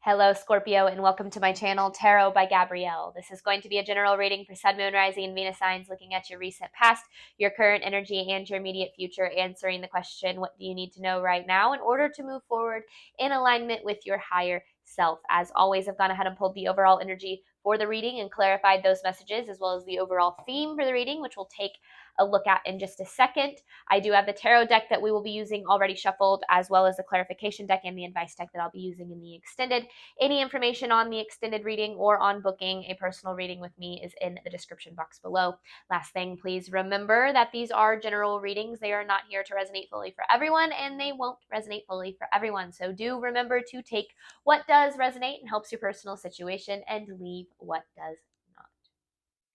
Hello, Scorpio, and welcome to my channel, Tarot by Gabrielle. This is going to be a general reading for Sun, Moon, Rising, and Venus signs, looking at your recent past, your current energy, and your immediate future, answering the question, what do you need to know right now in order to move forward in alignment with your higher self? As always, I've gone ahead and pulled the overall energy for the reading and clarified those messages, as well as the overall theme for the reading, which we'll take a look at in just a second. I do have the tarot deck that we will be using already shuffled, as well as the clarification deck and the advice deck that I'll be using in the extended. Any information on the extended reading or on booking a personal reading with me is in the description box below. Last thing, please remember that these are general readings. They are not here to resonate fully for everyone, and they won't resonate fully for everyone. So do remember to take what does resonate and helps your personal situation and leave what does not.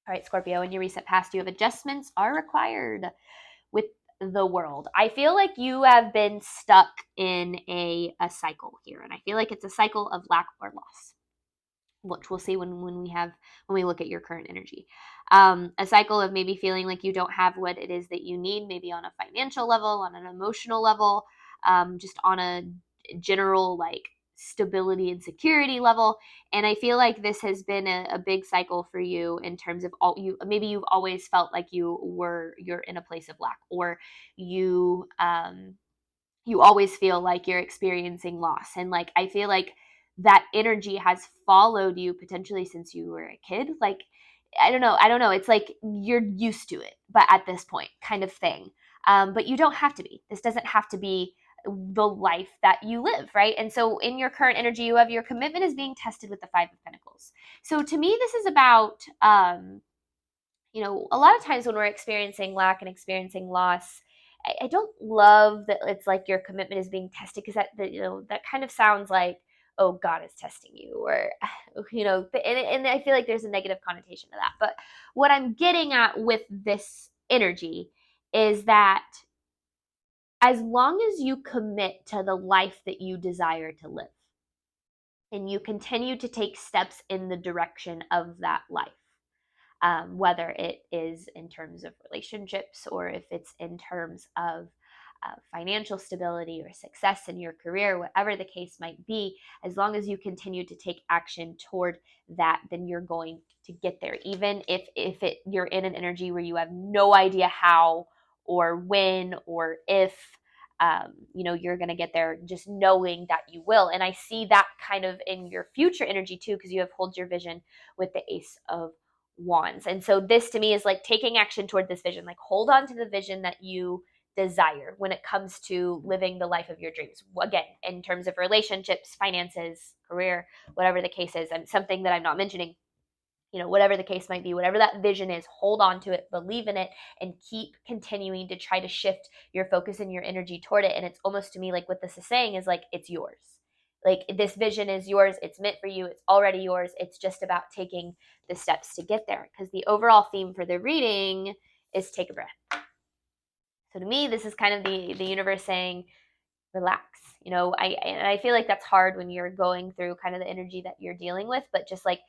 All right, Scorpio, in your recent past, you have adjustments are required with the world. I feel like you have been stuck in a cycle here, and I feel like it's a cycle of lack or loss, which we'll see when we look at your current energy. A cycle of maybe feeling like you don't have what it is that you need, maybe on a financial level, on an emotional level, just on a general like stability and security level. And I feel like this has been a big cycle for you in terms of maybe you've always felt like you're in a place of lack, or you always feel like you're experiencing loss. And like I feel like that energy has followed you potentially since you were a kid. Like I don't know, it's like you're used to it, but at this point kind of thing. But you don't have to be. This doesn't have to be the life that you live, right? And so in your current energy, you have your commitment is being tested with the Five of Pentacles. So to me, this is about a lot of times when we're experiencing lack and experiencing loss, I don't love that it's like your commitment is being tested, because that kind of sounds like, oh, God is testing you, or and I feel like there's a negative connotation to that. But what I'm getting at with this energy is that as long as you commit to the life that you desire to live, and you continue to take steps in the direction of that life, whether it is in terms of relationships, or if it's in terms of financial stability or success in your career, whatever the case might be, as long as you continue to take action toward that, then you're going to get there. Even if you're in an energy where you have no idea how or when or if, you're going to get there, just knowing that you will. And I see that kind of in your future energy too, because you have hold your vision with the Ace of Wands. And so this to me is like taking action toward this vision, like hold on to the vision that you desire when it comes to living the life of your dreams. Again, in terms of relationships, finances, career, whatever the case is, and something that I'm not mentioning, whatever the case might be, whatever that vision is, hold on to it, believe in it, and keep continuing to try to shift your focus and your energy toward it. And it's almost to me like what this is saying is like, it's yours. Like this vision is yours. It's meant for you. It's already yours. It's just about taking the steps to get there. Because the overall theme for the reading is take a breath. So to me, this is kind of the universe saying, relax. I feel like that's hard when you're going through kind of the energy that you're dealing with, but just like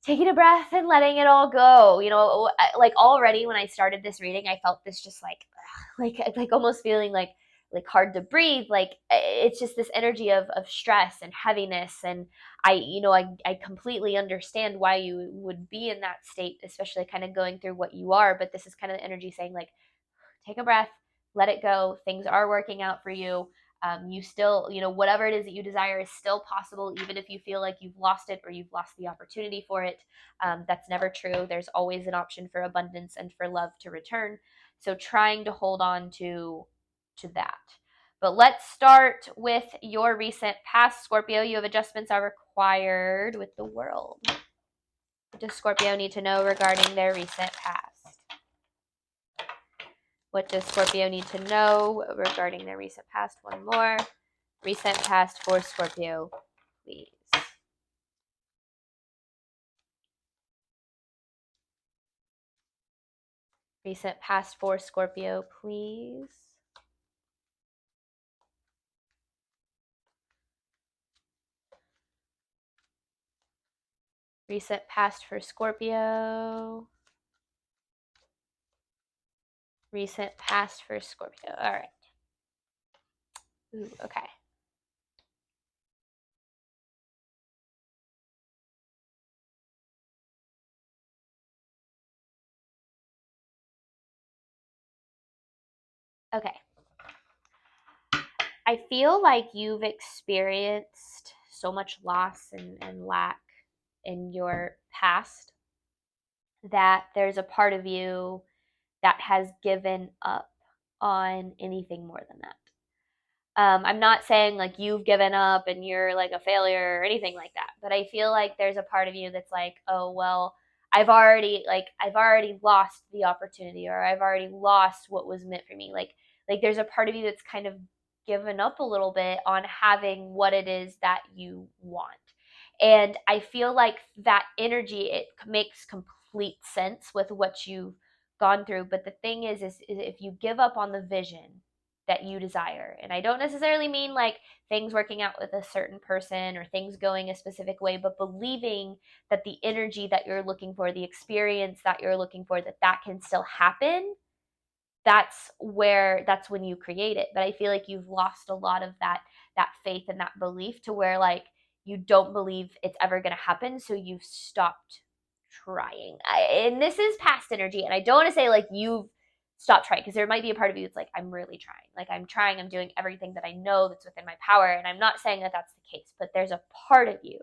taking a breath and letting it all go. Like already when I started this reading, I felt this just like almost feeling like hard to breathe. Like it's just this energy of stress and heaviness. And I completely understand why you would be in that state, especially kind of going through what you are. But this is kind of the energy saying like, take a breath, let it go. Things are working out for you. You still, whatever it is that you desire is still possible, even if you feel like you've lost it or you've lost the opportunity for it. That's never true. There's always an option for abundance and for love to return. So trying to hold on to that. But let's start with your recent past, Scorpio. You have adjustments are required with the world. What does Scorpio need to know regarding their recent past? What does Scorpio need to know regarding their recent past? One more. Recent past for Scorpio, please. Recent past for Scorpio, please. Recent past for Scorpio. Recent past for Scorpio. All right. Ooh, okay. Okay. I feel like you've experienced so much loss and lack in your past that there's a part of you that has given up on anything more than that. I'm not saying like you've given up and you're like a failure or anything like that, but I feel like there's a part of you that's like, oh, well, I've already lost the opportunity, or I've already lost what was meant for me. Like there's a part of you that's kind of given up a little bit on having what it is that you want. And I feel like that energy, it makes complete sense with what you've gone through. But the thing is if you give up on the vision that you desire, and I don't necessarily mean like things working out with a certain person or things going a specific way, but believing that the energy that you're looking for, the experience that you're looking for, that can still happen, that's when you create it. But I feel like you've lost a lot of that faith and that belief, to where like you don't believe it's ever going to happen, so you've stopped trying. And this is past energy, and I don't want to say like you've stopped trying, because there might be a part of you that's like, I'm really trying, like I'm trying, I'm doing everything that I know that's within my power, and I'm not saying that that's the case, but there's a part of you.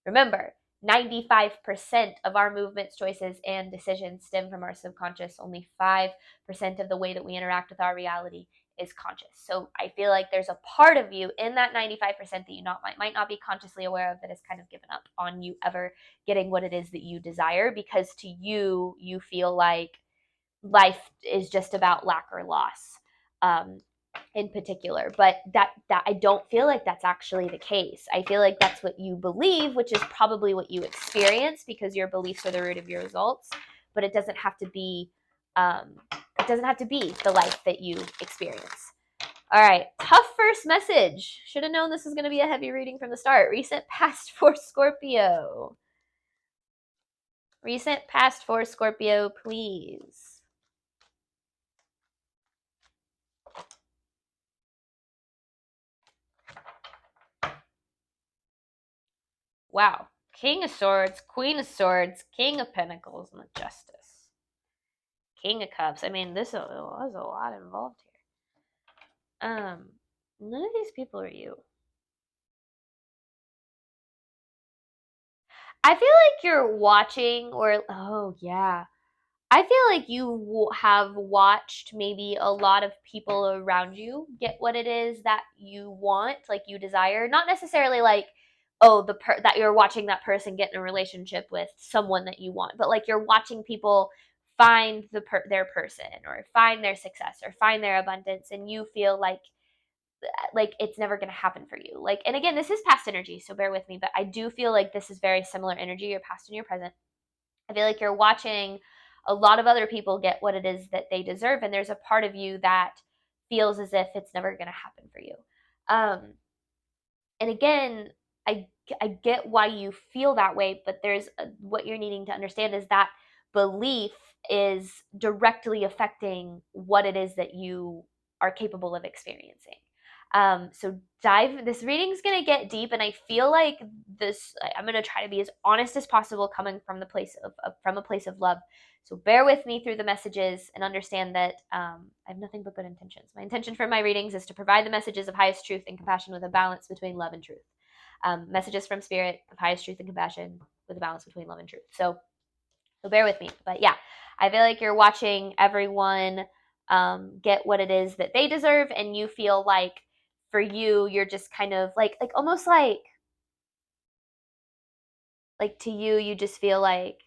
Remember, 95% of our movements, choices, and decisions stem from our subconscious. Only 5% of the way that we interact with our reality is conscious. So I feel like there's a part of you in that 95% that you might not be consciously aware of, that has kind of given up on you ever getting what it is that you desire, because to you, you feel like life is just about lack or loss. In particular, but that I don't feel like that's actually the case. I feel like that's what you believe, which is probably what you experience, because your beliefs are the root of your results. But it doesn't have to be the life that you experience. All right, tough first message. Should have known this was going to be a heavy reading from the start. Recent past for Scorpio. Recent past for Scorpio, please. Wow. King of Swords, Queen of Swords, King of Pentacles, and the Justice. King of Cups. I mean, there's a lot involved here. None of these people are you. I feel like you're watching, or oh yeah, I feel like you have watched maybe a lot of people around you get what it is that you want, like you desire. Not necessarily like, oh, that you're watching that person get in a relationship with someone that you want, but like you're watching people find their person, or find their success, or find their abundance, and you feel like it's never going to happen for you. Like, and again, this is past energy, so bear with me, but I do feel like this is very similar energy, your past and your present. I feel like you're watching a lot of other people get what it is that they deserve, and there's a part of you that feels as if it's never going to happen for you. And again, I get why you feel that way, but what you're needing to understand is that belief is directly affecting what it is that you are capable of experiencing. So this reading's going to get deep, and I feel like I'm going to try to be as honest as possible, coming from from a place of love. So bear with me through the messages, and understand that I have nothing but good intentions. My intention for my readings is to provide the messages of highest truth and compassion with a balance between love and truth. Messages from spirit of highest truth and compassion with a balance between love and truth. So bear with me. But yeah, I feel like you're watching everyone get what it is that they deserve, and you feel like for you, you're just kind of like almost like to you, you just feel like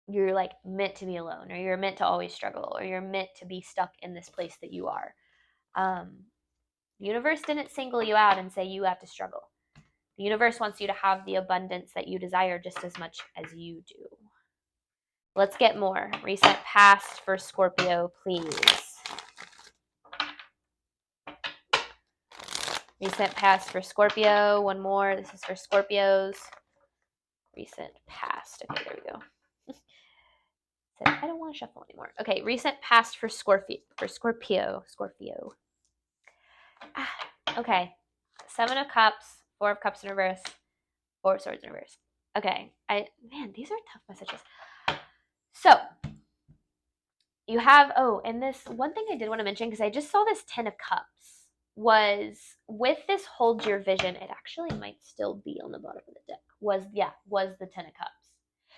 you're like meant to be alone, or you're meant to always struggle, or you're meant to be stuck in this place that you are. The universe didn't single you out and say you have to struggle. The universe wants you to have the abundance that you desire just as much as you do. Let's get more. Recent past for Scorpio, please. Recent past for Scorpio. One more. This is for Scorpios. Recent past. Okay, there we go. I don't want to shuffle anymore. Okay, recent past for Scorpio. Okay. 7 of Cups, 4 of Cups in reverse, 4 of Swords in reverse. Okay. Man, these are tough messages. So, you have, oh, and this one thing I did want to mention, because I just saw this 10 of Cups, was with this hold your vision, it actually might still be on the bottom of the deck, was the 10 of Cups.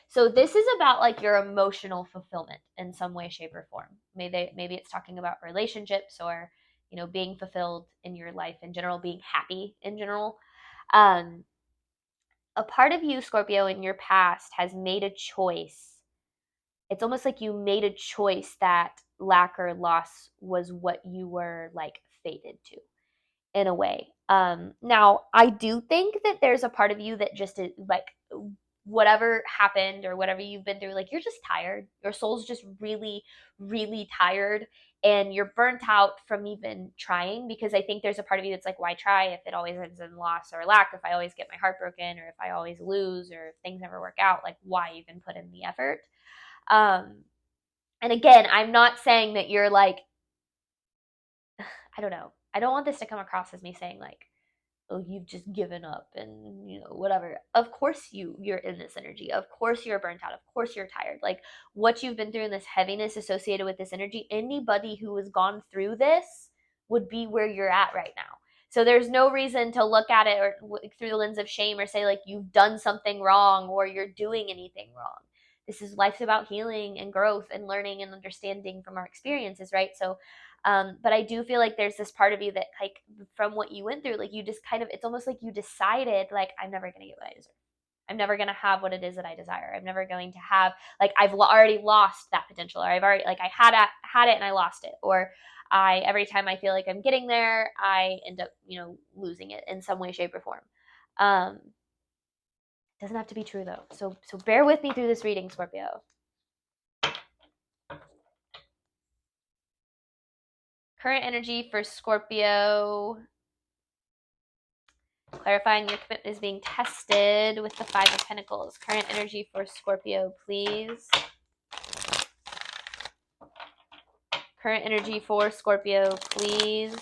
So this is about like your emotional fulfillment in some way, shape, or form. Maybe it's talking about relationships, or being fulfilled in your life in general, being happy in general. Um, a part of you, Scorpio, in your past has made a choice. It's almost like you made a choice that lack or loss was what you were like fated to, in a way. Now I do think that there's a part of you that just is like, whatever happened or whatever you've been through, like, you're just tired. Your soul's just really, really tired, and you're burnt out from even trying, because I think there's a part of you that's like, why try if it always ends in loss or lack, if I always get my heart broken, or if I always lose, or if things never work out, like, why even put in the effort? Um, and again, I'm not saying that you're like, I don't know. I don't want this to come across as me saying like, oh, you've just given up and whatever. Of course you're in this energy. Of course you're burnt out. Of course you're tired. Like, what you've been through and this heaviness associated with this energy, anybody who has gone through this would be where you're at right now. So there's no reason to look at it or through the lens of shame, or say like you've done something wrong or you're doing anything wrong. This is, life's about healing and growth and learning and understanding from our experiences, right? So but I do feel like there's this part of you that, like, from what you went through, like, you just kind of, it's almost like you decided, like, I'm never going to get what I deserve. I'm never going to have what it is that I desire. I'm never going to have, like, I've already lost that potential, or I've already, like, I had it and I lost it. Or every time I feel like I'm getting there, I end up, losing it in some way, shape, or form. Doesn't have to be true though. So bear with me through this reading, Scorpio. Current energy for Scorpio. Clarifying your commitment is being tested with the Five of Pentacles. Current energy for Scorpio, please. Current energy for Scorpio, please.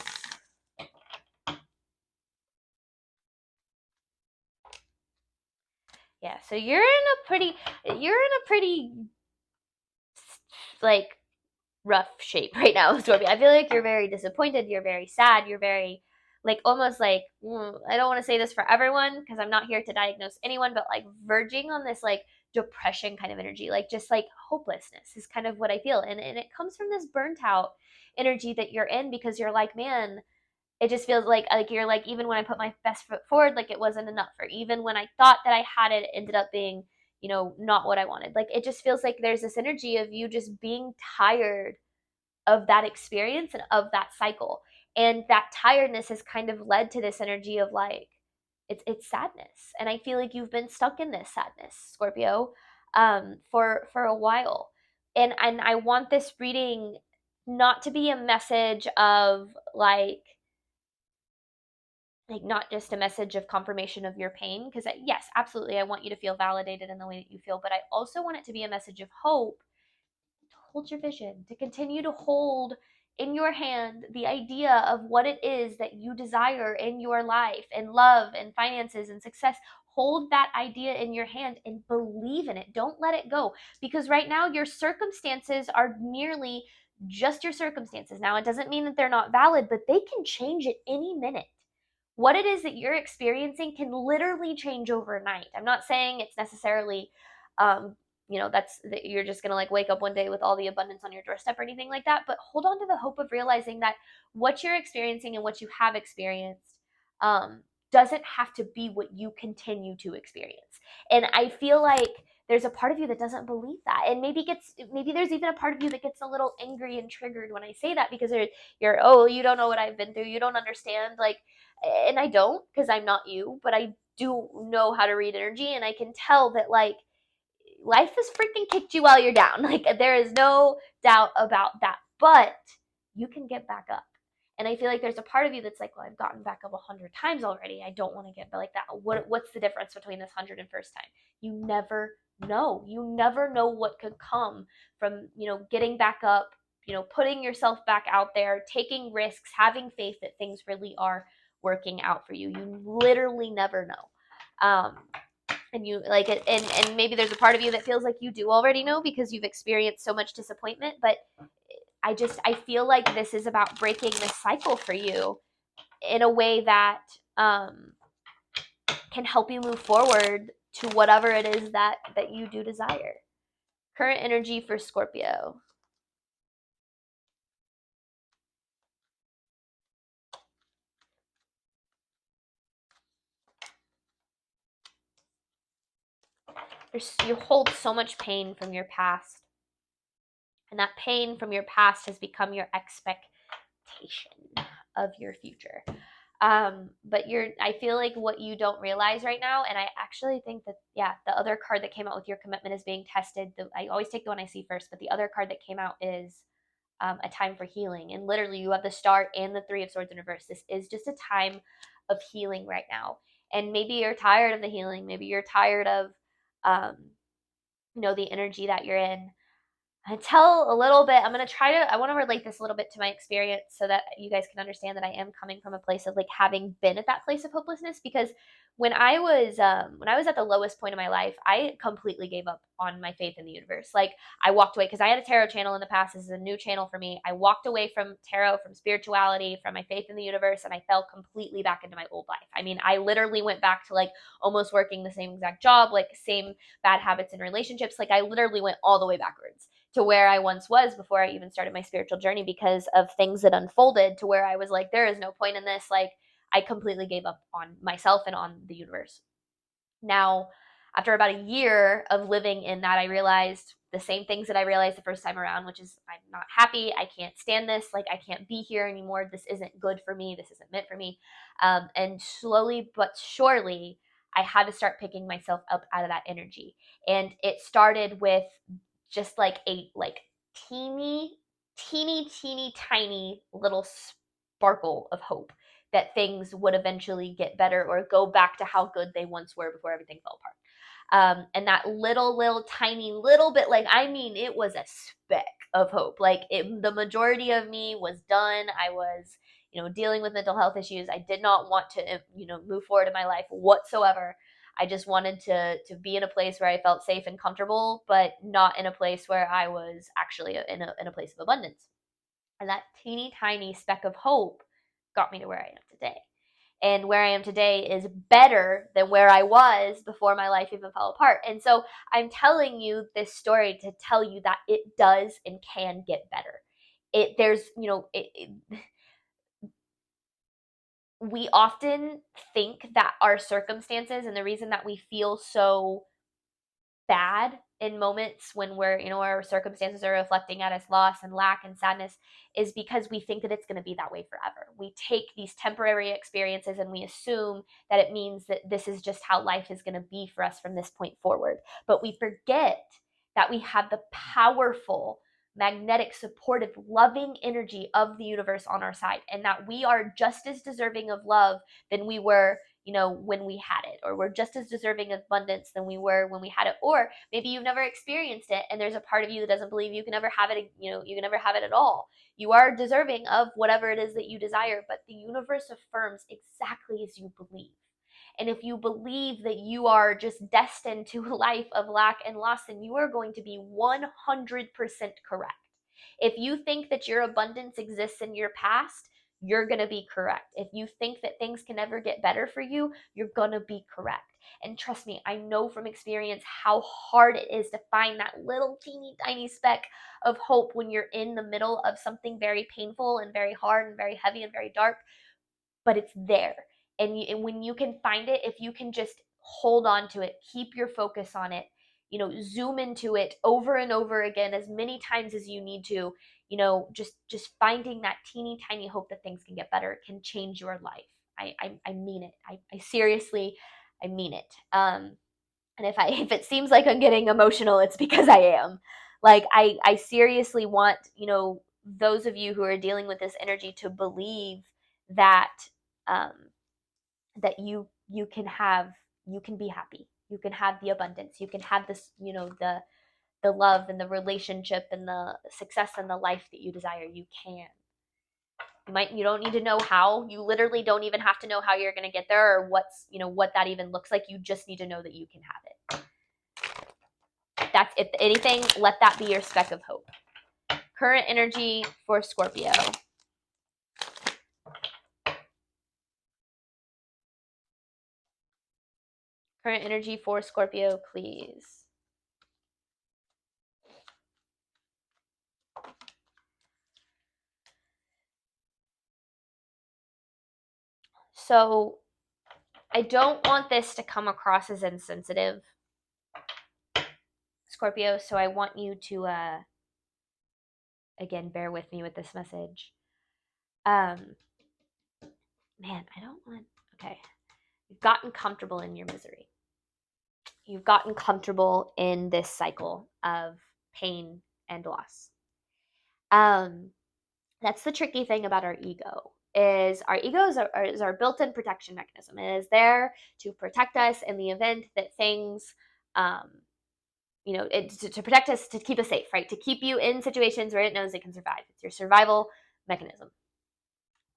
Yeah, so you're in a pretty like rough shape right now, Scorpio. I feel like you're very disappointed, you're very sad, you're very, like, almost like, I don't want to say this for everyone because I'm not here to diagnose anyone, but like verging on this like depression kind of energy, like just like hopelessness is kind of what I feel. And it comes from this burnt out energy that you're in, because you're like, man, it just feels like you're like, even when I put my best foot forward, like it wasn't enough. Or even when I thought that I had it, it ended up being, not what I wanted. Like, it just feels like there's this energy of you just being tired of that experience and of that cycle. And that tiredness has kind of led to this energy of like, it's sadness. And I feel like you've been stuck in this sadness, Scorpio, for a while. And I want this reading not to be a message of like not just a message of confirmation of your pain, because yes, absolutely, I want you to feel validated in the way that you feel, but I also want it to be a message of hope, to hold your vision, to continue to hold in your hand the idea of what it is that you desire in your life, and love and finances and success. Hold that idea in your hand and believe in it. Don't let it go, because right now your circumstances are merely just your circumstances. Now, it doesn't mean that they're not valid, but they can change at any minute. What it is that you're experiencing can literally change overnight. I'm not saying it's necessarily, that's that you're just gonna like wake up one day with all the abundance on your doorstep or anything like that. But hold on to the hope of realizing that what you're experiencing and what you have experienced doesn't have to be what you continue to experience. And I feel like there's a part of you that doesn't believe that, and maybe there's even a part of you that gets a little angry and triggered when I say that, because you're, oh, you don't know what I've been through, you don't understand, like, and I don't, because I'm not you, but I do know how to read energy, and I can tell that like life has freaking kicked you while you're down. Like, there is no doubt about that, but you can get back up. And I feel like there's a part of you that's like, well, I've gotten back up 100 times already. I don't want to get like that. What's the difference between this 101st time? You never know. You never know what could come from, getting back up, putting yourself back out there, taking risks, having faith that things really are working out for you. You literally never know. And you like it, and maybe there's a part of you that feels like you do already know because you've experienced so much disappointment, but I feel like this is about breaking this cycle for you in a way that can help you move forward to whatever it is that you do desire. Current energy for Scorpio. You hold so much pain from your past, and that pain from your past has become your expectation of your future. But I feel like what you don't realize right now, and I actually think that, yeah, the other card that came out with your commitment is being tested. I always take the one I see first, but the other card that came out is a time for healing. And literally, you have the Star and the Three of Swords in reverse. This is just a time of healing right now. And maybe you're tired of the healing. Maybe you're tired of, um, the energy that you're in. Tell a little bit. I want to relate this a little bit to my experience so that you guys can understand that I am coming from a place of like having been at that place of hopelessness. Because when I was at the lowest point of my life, I completely gave up on my faith in the universe. Like, I walked away because I had a tarot channel in the past. This is a new channel for me. I walked away from tarot, from spirituality, from my faith in the universe, and I fell completely back into my old life. I mean, I literally went back to like almost working the same exact job, like same bad habits in relationships. Like, I literally went all the way backwards to where I once was before I even started my spiritual journey because of things that unfolded to where I was like, there is no point in this. Like, I completely gave up on myself and on the universe. Now, after about a year of living in that, I realized the same things that I realized the first time around, which is I'm not happy. I can't stand this. Like, I can't be here anymore. This isn't good for me. This isn't meant for me. And slowly but surely, I had to start picking myself up out of that energy. And it started with just like a teeny tiny little sparkle of hope that things would eventually get better or go back to how good they once were before everything fell apart. And that little tiny little bit, like, I mean, it was a speck of hope. Like, the majority of me was done. I was, dealing with mental health issues. I did not want to, move forward in my life whatsoever. I just wanted to be in a place where I felt safe and comfortable, but not in a place where I was actually in a place of abundance. And that teeny tiny speck of hope got me to where I am today. And where I am today is better than where I was before my life even fell apart. And so I'm telling you this story to tell you that it does and can get better. We often think that our circumstances and the reason that we feel so bad in moments when our circumstances are reflecting at us loss and lack and sadness is because we think that it's going to be that way forever. We take these temporary experiences and we assume that it means that this is just how life is going to be for us from this point forward. But we forget that we have the powerful, magnetic, supportive, loving energy of the universe on our side, and that we are just as deserving of love than we were when we had it, or we're just as deserving of abundance than we were when we had it. Or maybe you've never experienced it and there's a part of you that doesn't believe you can never have it, you can never have it at all. You are deserving of whatever it is that you desire, but the universe affirms exactly as you believe. And if you believe that you are just destined to a life of lack and loss, then you are going to be 100% correct. If you think that your abundance exists in your past, you're going to be correct. If you think that things can never get better for you, you're going to be correct. And trust me, I know from experience how hard it is to find that little teeny tiny speck of hope when you're in the middle of something very painful and very hard and very heavy and very dark, but it's there. And when you can find it, if you can just hold on to it, keep your focus on it, zoom into it over and over again as many times as you need to, just finding that teeny tiny hope that things can get better can change your life. I mean it. I seriously, I mean it. And if it seems like I'm getting emotional, it's because I am. Like, I seriously want, those of you who are dealing with this energy to believe that um, that you can be happy, you can have the abundance, you can have this, the love and the relationship and the success and the life that you desire. You can. You don't need to know how. You literally don't even have to know how you're going to get there or what that even looks like. You just need to know that you can have it. That's, if anything, let that be your speck of hope. Current energy for Scorpio. Current energy for Scorpio, please. So I don't want this to come across as insensitive, Scorpio, so I want you to, again, bear with me with this message. Man, I don't want, okay. You've gotten comfortable in your misery. You've gotten comfortable in this cycle of pain and loss. That's the tricky thing about our ego. Is our ego is our built-in protection mechanism. It is there to protect us in the event that things, to protect us, to keep us safe, right? To keep you in situations where it knows it can survive. It's your survival mechanism.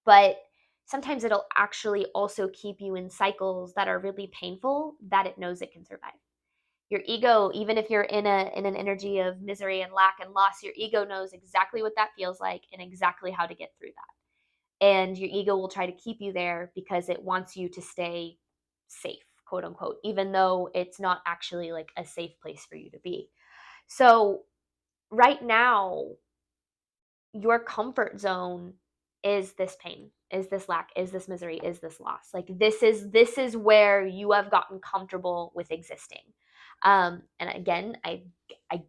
But sometimes it'll actually also keep you in cycles that are really painful that it knows it can survive. Your ego, even if you're in an energy of misery and lack and loss, your ego knows exactly what that feels like and exactly how to get through that. And your ego will try to keep you there because it wants you to stay safe, quote unquote, even though it's not actually like a safe place for you to be. So right now, your comfort zone is this pain, is this lack, is this misery, is this loss. Like this is where you have gotten comfortable with existing. And again, I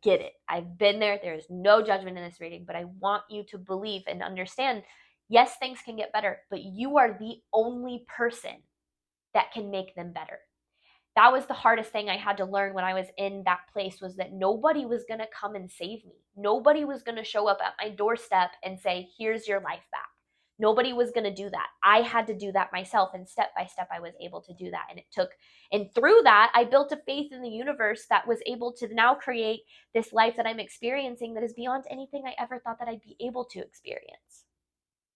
get it. I've been there. There is no judgment in this reading, but I want you to believe and understand, yes, things can get better, but you are the only person that can make them better. That was the hardest thing I had to learn when I was in that place, was that nobody was going to come and save me. Nobody was going to show up at my doorstep and say, here's your life back. Nobody was going to do that. I had to do that myself, and step by step I was able to do that. And through that, I built a faith in the universe that was able to now create this life that I'm experiencing that is beyond anything I ever thought that I'd be able to experience.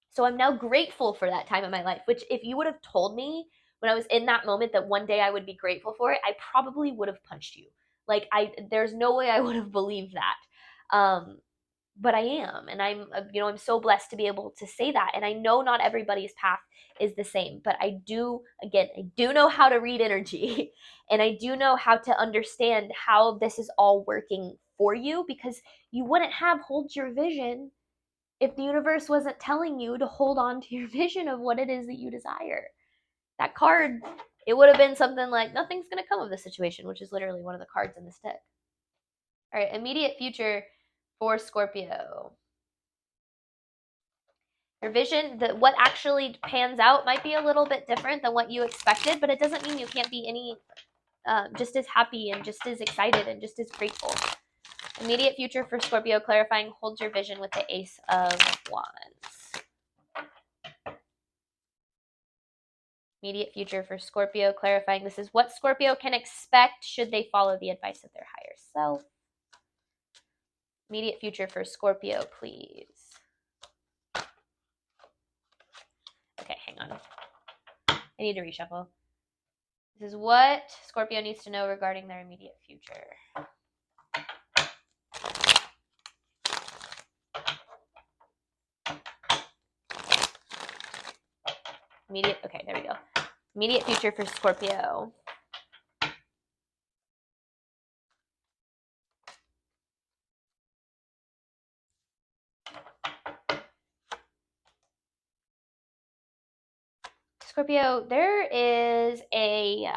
So I'm now grateful for that time in my life, which if you would have told me when I was in that moment that one day I would be grateful for it, I probably would have punched you. Like there's no way I would have believed that. But I am, and I'm so blessed to be able to say that. And I know not everybody's path is the same, but I do know how to read energy and I do know how to understand how this is all working for you, because you wouldn't have hold your vision if the universe wasn't telling you to hold on to your vision of what it is that you desire. That card, it would have been something like, nothing's going to come of this situation, which is literally one of the cards in this deck. All right, immediate future for Scorpio. Your vision, what actually pans out might be a little bit different than what you expected, but it doesn't mean you can't be just as happy and just as excited and just as grateful. Immediate future for Scorpio, clarifying, hold your vision with the Ace of Wands. Immediate future for Scorpio, clarifying, this is what Scorpio can expect should they follow the advice of their higher self. Immediate future for Scorpio, please. Okay, hang on. I need to reshuffle. This is what Scorpio needs to know regarding their immediate future. Okay, there we go. Immediate future for Scorpio. Scorpio, there is a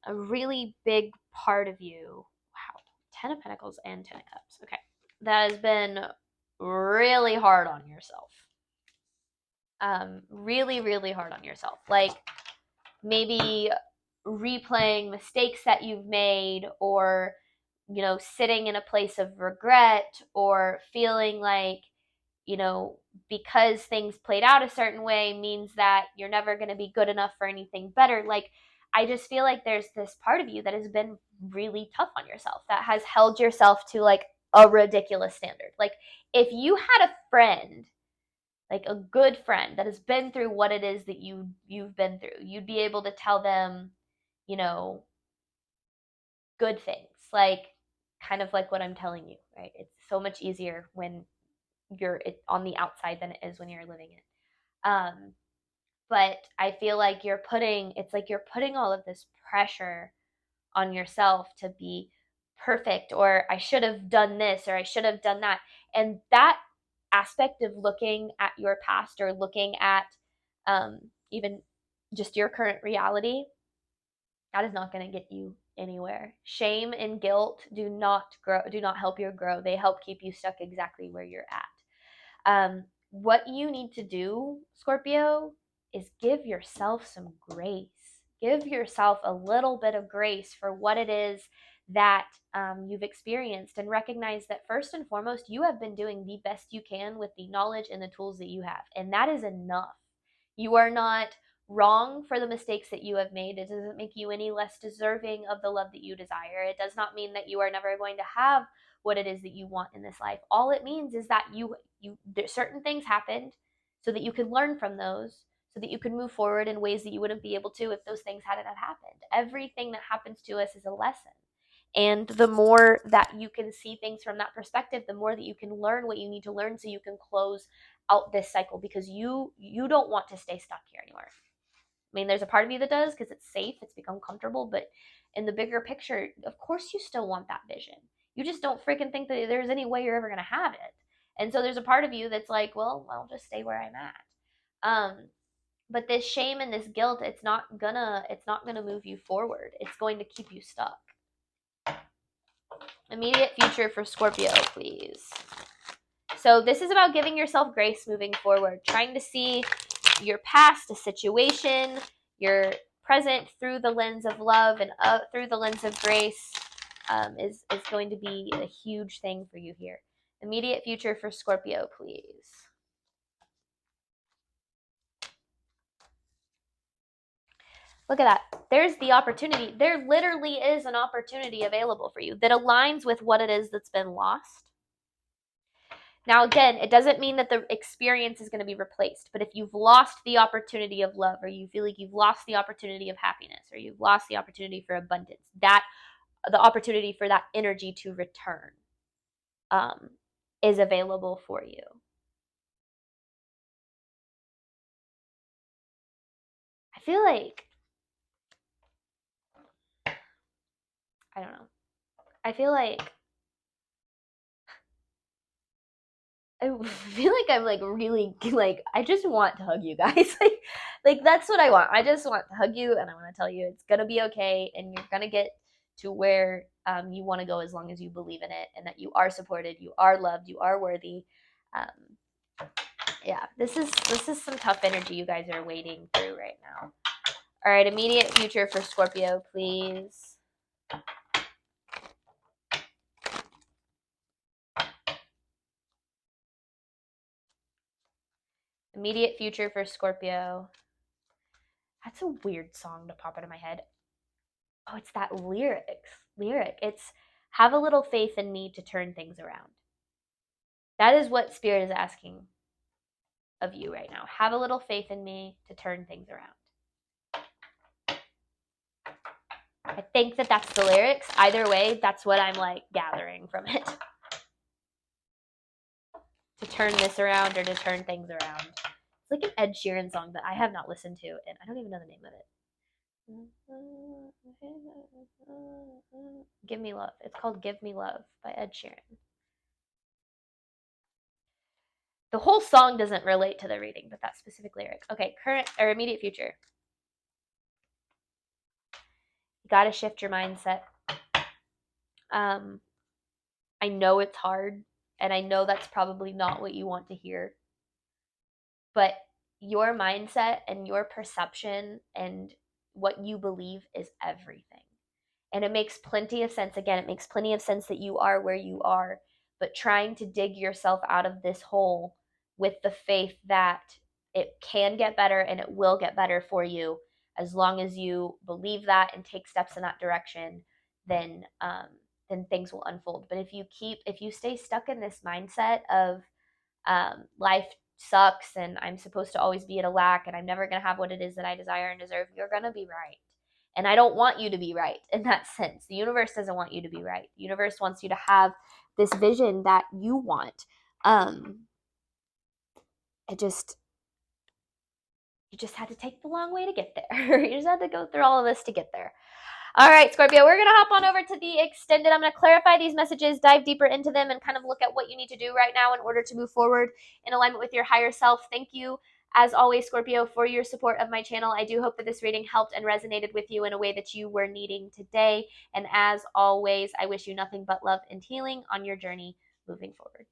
really big part of you. Wow, 10 of Pentacles and 10 of Cups. Okay, that has been really hard on yourself. Really, really hard on yourself. Like maybe replaying mistakes that you've made, or sitting in a place of regret, or feeling like because things played out a certain way means that you're never going to be good enough for anything better. Like I just feel like there's this part of you that has been really tough on yourself, that has held yourself to like a ridiculous standard. Like if you had a friend, like a good friend that has been through what it is that you've been through, you'd be able to tell them, good things, like kind of like what I'm telling you, right? It's so much easier when on the outside than it is when you're living it. But I feel like you're putting all of this pressure on yourself to be perfect, or I should have done this, or I should have done that. And that aspect of looking at your past, or looking at even just your current reality, that is not going to get you anywhere. Shame and guilt do not help you grow. They help keep you stuck exactly where you're at. What you need to do, Scorpio, is give yourself some grace. Give yourself a little bit of grace for what it is that you've experienced, and recognize that first and foremost, you have been doing the best you can with the knowledge and the tools that you have, and that is enough. You are not wrong for the mistakes that you have made. It doesn't make you any less deserving of the love that you desire. It does not mean that you are never going to have what it is that you want in this life. All it means is that certain things happened so that you could learn from those, so that you could move forward in ways that you wouldn't be able to if those things hadn't have happened. Everything that happens to us is a lesson. And the more that you can see things from that perspective, the more that you can learn what you need to learn, so you can close out this cycle, because you don't want to stay stuck here anymore. I mean, there's a part of you that does, because it's safe, it's become comfortable, but in the bigger picture, of course you still want that vision. You just don't freaking think that there's any way you're ever going to have it. And so there's a part of you that's like, well, I'll just stay where I'm at. But this shame and this guilt, it's not gonna move you forward. It's going to keep you stuck. Immediate future for Scorpio, please. So this is about giving yourself grace moving forward, trying to see your past, a situation, your present through the lens of love and through the lens of grace is going to be a huge thing for you here. Immediate future for Scorpio, please. Look at that. There's the opportunity. There literally is an opportunity available for you that aligns with what it is that's been lost. Now, again, it doesn't mean that the experience is going to be replaced, but if you've lost the opportunity of love, or you feel like you've lost the opportunity of happiness, or you've lost the opportunity for abundance, that the opportunity for that energy to return is available for you. I feel like, I don't know. I feel like I'm like really like, I just want to hug you guys. like that's what I want. I just want to hug you, and I want to tell you it's gonna be okay, and you're gonna get to where you want to go, as long as you believe in it, and that you are supported, you are loved, you are worthy. Yeah, this is some tough energy you guys are wading through right now. All right, immediate future for Scorpio, please. Immediate future for Scorpio. That's a weird song to pop into my head. Oh, it's that lyric. It's have a little faith in me to turn things around. That is what Spirit is asking of you right now. Have a little faith in me to turn things around. I think that that's the lyrics. Either way, that's what I'm like gathering from it. To turn this around, or to turn things around. It's like an Ed Sheeran song that I have not listened to, and I don't even know the name of it. Give Me Love. It's called Give Me Love by Ed Sheeran. The whole song doesn't relate to the reading, but that specific lyric. Okay, current or immediate future. You got to shift your mindset. I know it's hard, and I know that's probably not what you want to hear, but your mindset and your perception and what you believe is everything. And it makes plenty of sense. Again, it makes plenty of sense that you are where you are, but trying to dig yourself out of this hole with the faith that it can get better and it will get better for you, as long as you believe that and take steps in that direction, then things will unfold. But if you stay stuck in this mindset of life sucks and I'm supposed to always be at a lack and I'm never going to have what it is that I desire and deserve, you're going to be right. And I don't want you to be right in that sense. The universe doesn't want you to be right. The universe wants you to have this vision that you want. you just had to take the long way to get there. You just had to go through all of this to get there. All right, Scorpio, we're going to hop on over to the extended. I'm going to clarify these messages, dive deeper into them, and kind of look at what you need to do right now in order to move forward in alignment with your higher self. Thank you, as always, Scorpio, for your support of my channel. I do hope that this reading helped and resonated with you in a way that you were needing today. And as always, I wish you nothing but love and healing on your journey moving forward.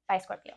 Bye, Scorpio.